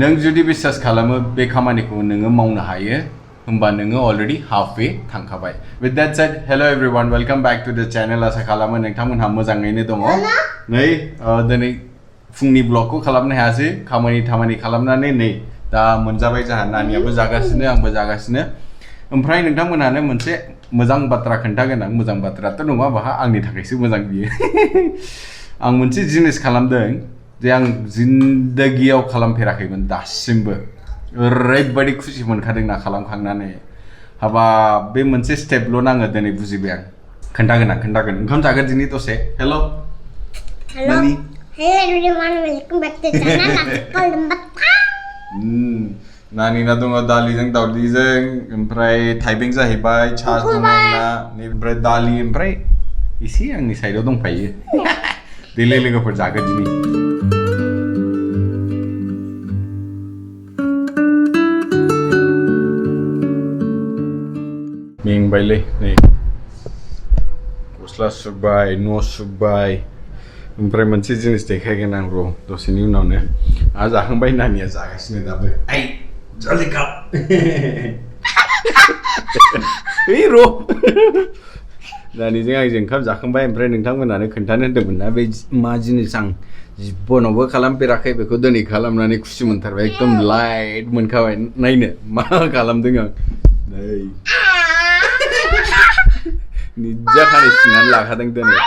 नों जुदि बिश्वास खालामो बे खामानिखौ नोङो मावनो हायो होमबा नोङो अलरेडी हाफवे थांखाबाय with that said hello everyone welcome back to the channel आसा खालामो नोंथांमोनहा मोजाङैनो दङ नै दिनै फुंनि ब्लगखौ खालामनो हायासै खामानि खालामनानै नै दा मोनजाबाय जाहा नानियाबो जागासिनो आंबो जागासिनो ओमफ्राय नोंथांमोनहानो मोनसे मोजां बाथ्रा खोन्थागोन आं मोजां बाथ्राथ' नङा बाहा आंनि थाखायसो मोजां बियो आं मोनसे जिनिस खालामदों जे आं जिन्दगियाव खालामफेराखैमोन दासिमबो ओरैबायदि खुसि मोनखादों ना खालामखांनानै हाबा बे मोनसे स्टेपल' नाङो दिनै बुजिबाय आं खोन्थागोन ओंखाम जागोन दिनै दसे हेल' नानि Hello everyone, welcome back to the channel. नानिना दङ दालिजों दावदैजों ओमफ्राय थाइबें जाहैबाय सा दङ आंना ओमफ्राय दालि ओमफ्राय एसे आंनि साइडआव दंफायो देलै लोगोफोर जागोन दिनै मेंबायलै नै गस्ला सुबाय न' सुबाय ओमफ्राय मोनसे जिनिस देखायगोन आं र' दसेनि उनावनो आहा जाखांबाय नानिया जागासिनो दाबो आइ जल्दी खाओ ओइ र' नानिजों आंजों ओंखाम जाखांबाय ओमफ्राय नोंथांमोनानो खोन्थानो होन्दोंमोन ना बे मा जिनिस आं जिबनावबो खालामफेराखै बेखौ दिनै खालामनानै खुसि मोनथारबाय एकदम लाइट मोनखाबाय नायनो मा खालामदों आं नै निजा खानाय सिननानै लाखादों दिनै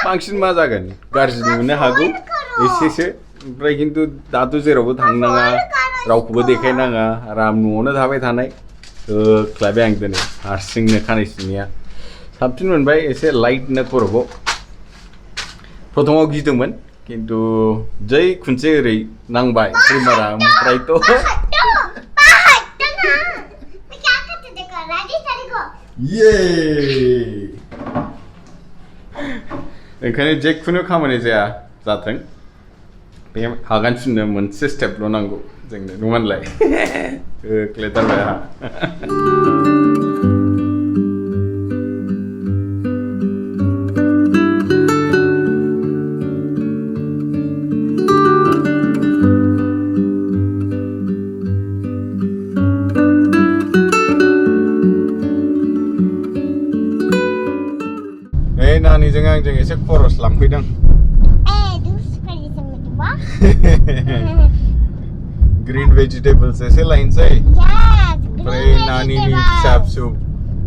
बांसिन मा जागोन गाज्रि नुनो हागौ एसेसो ओमफ्राय खिन्थु दाथ' जेरावबो थांनाङा रावखौबो देखायनाङा आराम न'आवनो थाबाय थानाय होख्लायबाय आं दिनै हारसिंनो खानाय सिननाया साबसिन मोनबाय एसे लाइटनो खर'खौ प्रथमाव गिदोंमोन खिन्थु जै खनसे ओरै नांबाय ट्रिमारा ओमफ्रायथ' ओंखायनो जेखुनु खामानि जाया जाथों बे आगान सुरनो मोनसे स्टेपल' नांगौ जोंनो नङानलाय होख्लायथारबाय आंहा नानिजों आंजों एसे खरस लांफैदों ग्रीन भेजिटेबल्स एसे लायनोसै ओमफ्राय नानिनि फिसा फिसौ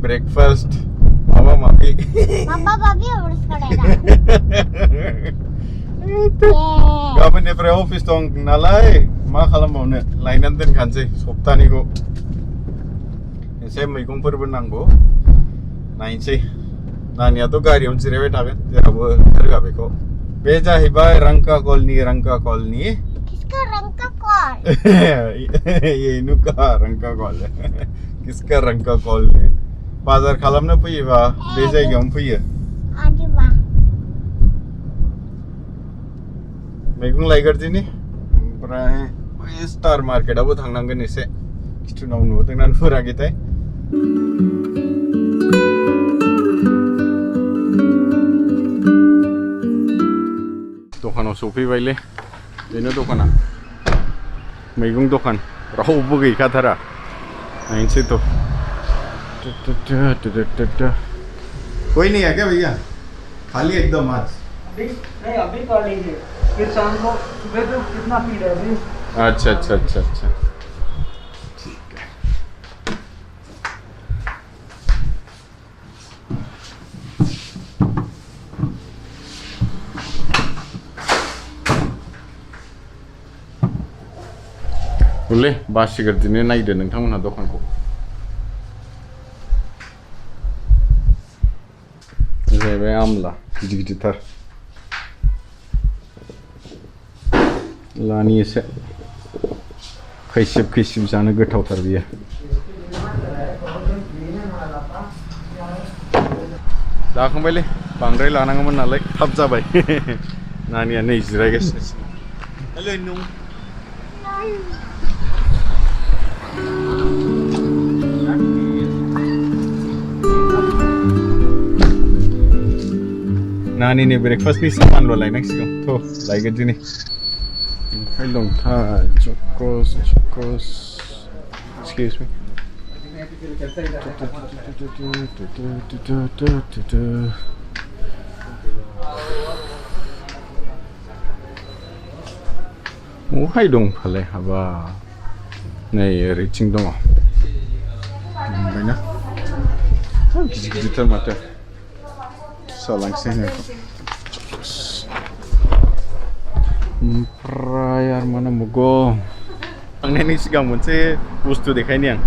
ब्रेकफास्ट माबा माबि गाबोननिफ्राय अफिस दं नालाय मा खालामबावनो लायनानै दोनखानोसै सप्तानिखौ एसे मैगंफोरबो नांगौ नायनोसै नानियाथ' गारियावनो जिरायबाय थागोन जेरावबो ओंखारहोआ बेखौ बे जाहैबाय रंका कलनि किसका रंका कॉल ये नुका रंका कॉल किसका रंका कॉल बाजार खालामनो फैयोबा बे जायगायावनो फैयो मैगं लायगोरदिनि ओमफ्राय बै स्टार मार्केटआवबो थांनांगोन एसे खिथुनाव नुदोंना नुहराखैथाय दखानाव सफैबायलै बेनो दखाना मैगं दखान रावबो गैखाथारा नायनोसैथ' कोई नहीं है क्या भैया खाली एकदम आज नहीं अभी कर लीजिए फिर शाम को सुबह तो कितना भीड़ है अभी अच्छा boleh बासिगर दिनै नायदो नोंथांमोनहा दखानखौ जाहैबाय आमला गिदिरथार लानि एसे खैसिब जानो गोथावथार बियो जाखांबायलै बांद्राय लानाङामोन नालाय थाब जाबाय नानिया नै जिरायगासिनो हेलो नु नानिनि ब्रेकफास्टनि सामानल' लायनांसिगौ थ' लायगोन दिनै ओमफ्राय I don't have chocos. Excuse me. Why don't play haba? Nay, reaching dong. Bina. Digital matter. So lang sini. Prayar mana mugo. Ang neni sigang munce ustu dekai niang.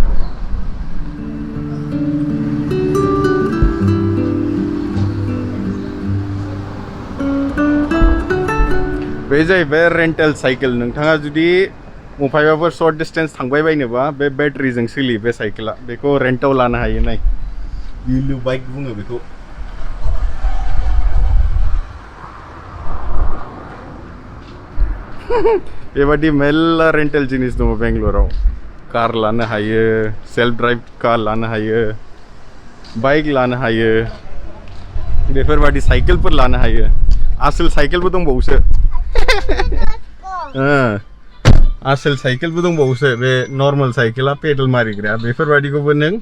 Bezai bear rental cycle nung thanga judi mufaibafor short distance thangbai bai neba be battery jang sili be cycle beko rental lana hayo nai ilu bike bunga beko बेबादि मेल्ला rental जिनिस दङ बेंगलुराव car लानो हायो self drive car लानो हायो bike लानो हायो बेफोरबादि साइकेलफोर लानो हायो आसोल साइकेलबो दंबावोसो आसोल साइकेलबो दंबावोसो बे नर्मल साइकेला पेडल मारिग्रा बेफोरबादिखौबो नों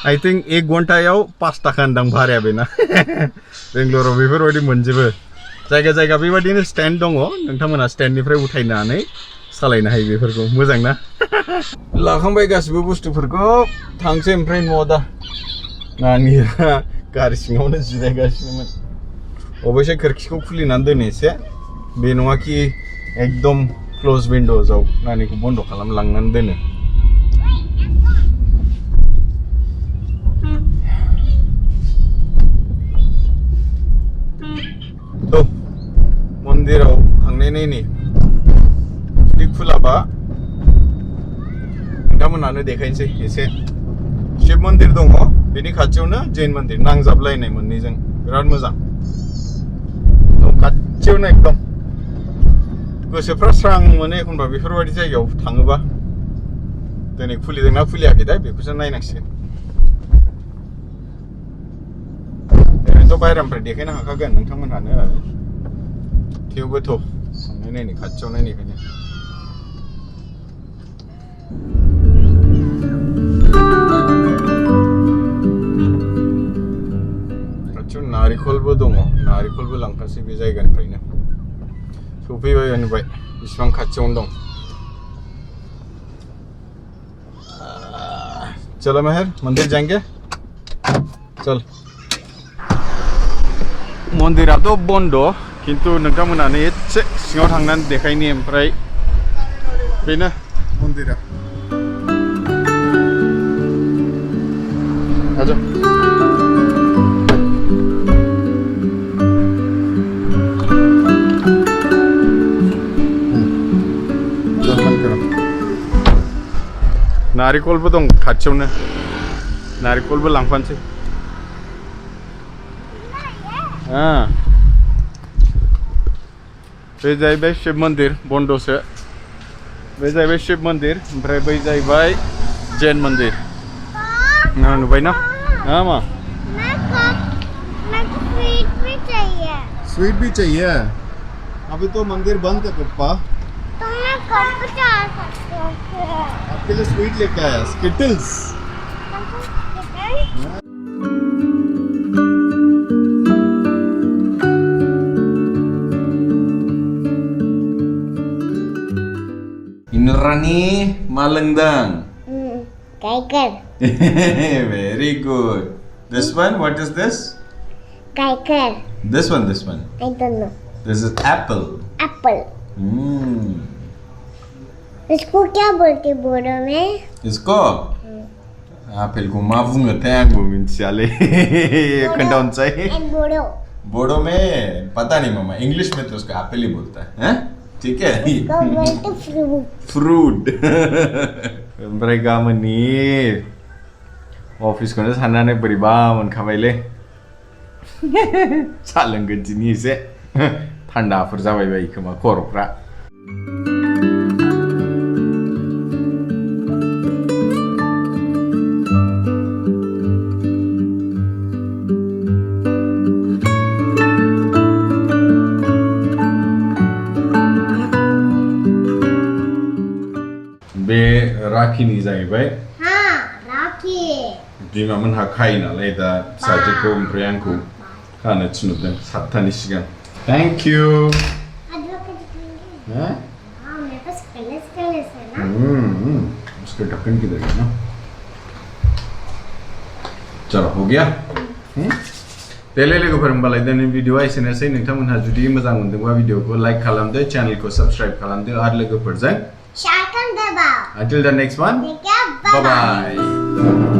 आई थिंक 1 घन्टायाव 5 टाका होनदां भाराया बेना बेंगलुराव बेफोरबादि मोनजोबो जायगा जायगा बेबादिनो स्टैंड दङ नोंथांमोना स्टैंडनिफ्राय उठायनानै सालायनो हायो बेफोरखौ मोजां ना लाखांबाय गासिबो बुस्थुफोरखौ थांसै ओमफ्राय न'आव दा नानिया गारि सिङावनो जिरायगासिनोमोन अबयसे खोरखिखौ खुलिनानै दोनो एसे बे नङा कि एकदम क्लोज विंडोजआव नानिखौ बन्द खालामलांनानै दोनो तो मन्दिराव थांनायनि जुदि खुलाबा नोंथांमोनानो देखायनोसै एसे शिव मन्दिर दङ बेनि खाथियावनो जैन मन्दिर नांजाबलायनाय मोननैजों बिराद मोजां खाथियावनो एकदम गोसोफ्रा स्रां मोनो एखनबा बेफोरबायदि जायगायाव थाङोबा दिनै खुलिदोंना खुलियाखै दा बेखौसो नायनांसिगोन ओरैनोथ' बायरानिफ्राय देखायनो हाखागोन नोंथांमोनहानो थेवबोथ' थांनाय नायनो खाथियाव नायनायखायनो खाथियाव नारिखलबो दङ नारिखलबो लांखासै बे जायगानिफ्रायनो सफैबाय नुबाय बेसेबां खाथियावनो दं चलो मेहर मंदिर जाएंगे चल मन्दिराथ' बन्द किन्तु नोंथांमोनानो एसे सिङाव थांनानै देखायनि ओमफ्राय बेनो मन्दिरा आजा नारिखलबो दं खाथियावनो नारिखलबो लांफानोसै बे जाहैबाय शिव मन्दिर बन्दसो बे जाहैबाय शिव मन्दिर ओमफ्राय बै जाहैबाय जैन मन्दिर नुबायना मा स्वीट भी चाहिए अभी तो मंदिर बंद है पप्पा तो मैं कब जा सकती हूँ आपके लिए स्वीट लेके आया Skittles Inurani malengdang. Kaiker. Very good. This one, what is this? Kaiker. This one. I don't know. This is apple. Apple. इसको क्या बोलते बोडो में? इसको? Apple को मावूंगा तैंगो मिंचाले कंटाउन चाहिए. And बोडो. बोडो में पता नहीं मामा इंग्लिश में तो उसको एप्पल ही बोलता है, हैं? ठीक है? इसको बोलते fruit. Fruit. Mereka meni office kono sanane beriba मोनखाबायले सालोंगोन दिनि एसे थान्दाफोर जाबाय बायो खोमा खर'फ्रा राखिनि जाहैबाय हाँ राखी बिमा मोनहा खायो नालाय दा फिसाजोखौ ओमफ्राय आंखौ खानो थिनहरदों 7थानि सिगां थेंक यू हाँ मेरे पास कलर्स है ना उसके ढक्कन किधर है ना चलो हो गया देले लोगोफोर होमबालाय दिनै भिडिअआ एसेनोसै नोंथांमोनहा जुदि मोजां मोनदोंबा भिडिअखौ लाइक खालामदो चेनेलखौ साबस्क्राइब खालामदो आरो लोगोफोरजों शेयर कर दबाओ until the next one ठीक है bye bye